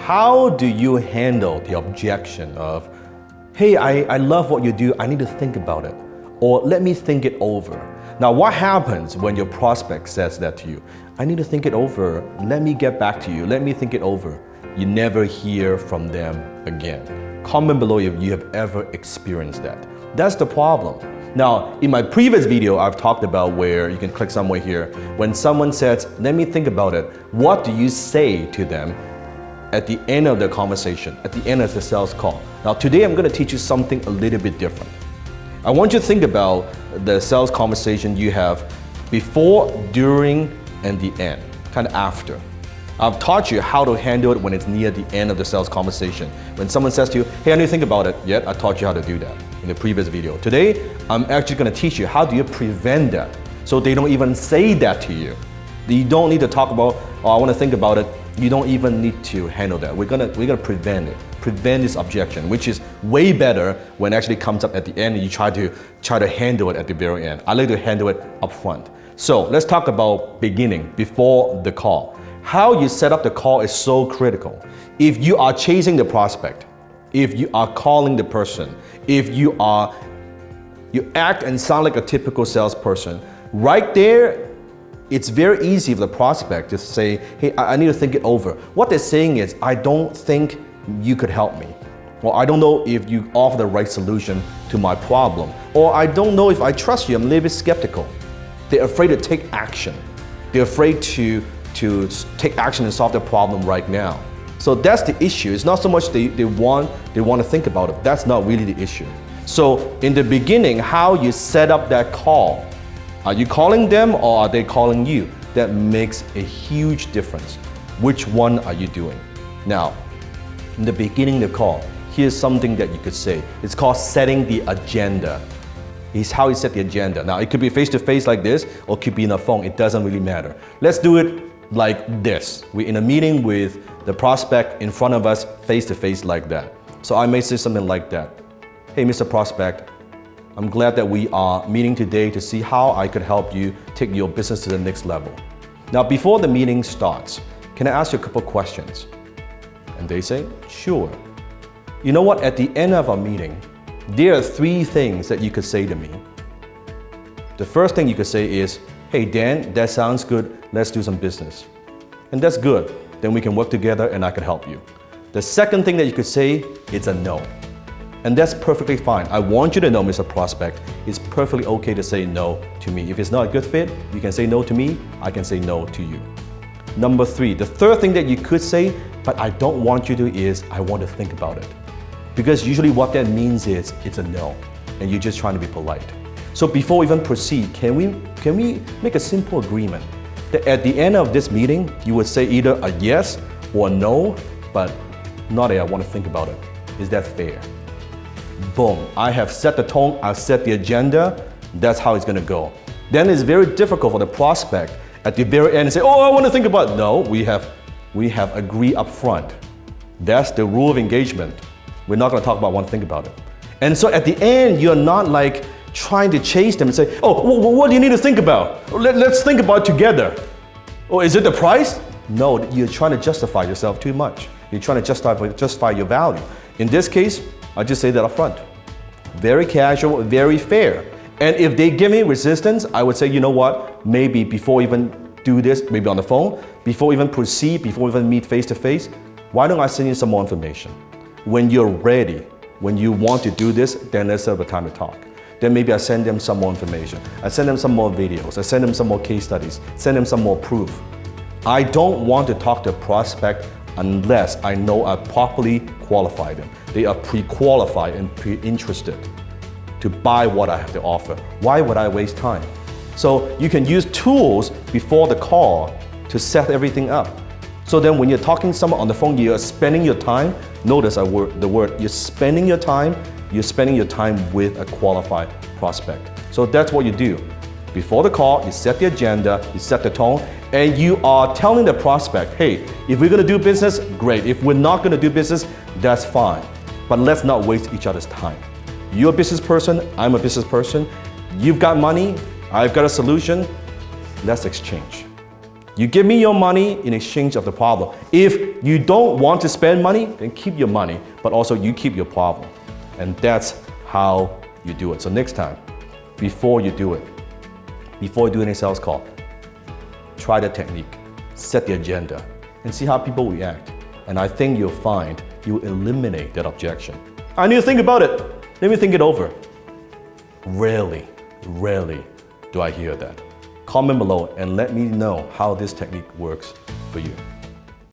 How do you handle the objection of, hey, I love what you do, I need to think about it, or let me think it over? Now, what happens when your prospect says that to you? I need to think it over, let me get back to you, let me think it over. You never hear from them again. Comment below if you have ever experienced that. That's the problem. Now, in my previous video, I've talked about where you can click somewhere here. When someone says, let me think about it, what do you say to them at the end of the conversation, at the end of the sales call? Now, today I'm going to teach you something a little bit different. I want you to think about the sales conversation you have before, during, and the end, kind of after. I've taught you how to handle it when it's near the end of the sales conversation. When someone says to you, hey, I need to think about it, yet I taught you how to do that in the previous video. Today, I'm actually going to teach you how do you prevent that so they don't even say that to you. You don't need to talk about, oh, I want to think about it. You don't even need to handle that. We're gonna prevent it. Prevent this objection, which is way better when it actually comes up at the end and you try to handle it at the very end. I like to handle it up front. So let's talk about beginning, before the call. How you set up the call is so critical. If you are chasing the prospect, if you are calling the person, if you act and sound like a typical salesperson, right there, it's very easy for the prospect to say, hey, I need to think it over. What they're saying is, I don't think you could help me. Or I don't know if you offer the right solution to my problem. Or I don't know if I trust you, I'm a little bit skeptical. They're afraid to take action. They're afraid to take action and solve the problem right now. So that's the issue. It's not so much they want to think about it. That's not really the issue. So in the beginning, how you set up that call. Are you calling them or are they calling you? That makes a huge difference. Which one are you doing? Now, in the beginning of the call, here's something that you could say. It's called setting the agenda. It's how you set the agenda. Now, it could be face-to-face like this, or it could be in a phone. It doesn't really matter. Let's do it like this. We're in a meeting with the prospect in front of us, face-to-face like that. So I may say something like that. Hey, Mr. Prospect, I'm glad that we are meeting today to see how I could help you take your business to the next level. Now, before the meeting starts, can I ask you a couple questions? And they say, sure. You know what? At the end of our meeting, there are 3 things that you could say to me. The first thing you could say is, hey, Dan, that sounds good. Let's do some business. And that's good. Then we can work together and I can help you. The second thing that you could say is a no. And that's perfectly fine. I want you to know, Mr. Prospect, it's perfectly okay to say no to me. If it's not a good fit, you can say no to me, I can say no to you. Number 3, the third thing that you could say, but I don't want you to, is I want to think about it. Because usually what that means is it's a no, and you're just trying to be polite. So before we even proceed, can we make a simple agreement that at the end of this meeting, you would say either a yes or a no, but not a I want to think about it. Is that fair? Boom, I have set the tone, I've set the agenda, that's how it's gonna go. Then it's very difficult for the prospect at the very end to say, oh, I want to think about it. No, we have agreed up front. That's the rule of engagement. We're not gonna talk about one thing about it. And so at the end, you're not like trying to chase them and say, oh, what do you need to think about? Let's think about it together. Oh, is it the price? No, you're trying to justify yourself too much. You're trying to justify your value. In this case, I just say that up front. Very casual, very fair. And if they give me resistance, I would say, you know what? Maybe before even do this, maybe on the phone, before even proceed, before even meet face to face, why don't I send you some more information? When you're ready, when you want to do this, then let's have a time to talk. Then maybe I send them some more information. I send them some more videos. I send them some more case studies. Send them some more proof. I don't want to talk to a prospect unless I know I properly qualify them. They are pre-qualified and pre-interested to buy what I have to offer. Why would I waste time? So you can use tools before the call to set everything up. So then when you're talking to someone on the phone, you're spending your time, notice the word, you're spending your time with a qualified prospect. So that's what you do. Before the call, you set the agenda, you set the tone, and you are telling the prospect, hey, if we're gonna do business, great. If we're not gonna do business, that's fine. But let's not waste each other's time. You're a business person, I'm a business person. You've got money, I've got a solution. Let's exchange. You give me your money in exchange of the problem. If you don't want to spend money, then keep your money, but also you keep your problem. And that's how you do it. So next time, before you do any sales call, try the technique, set the agenda, and see how people react. And I think you'll find you eliminate that objection. I need to think about it. Let me think it over. Rarely do I hear that. Comment below and let me know how this technique works for you.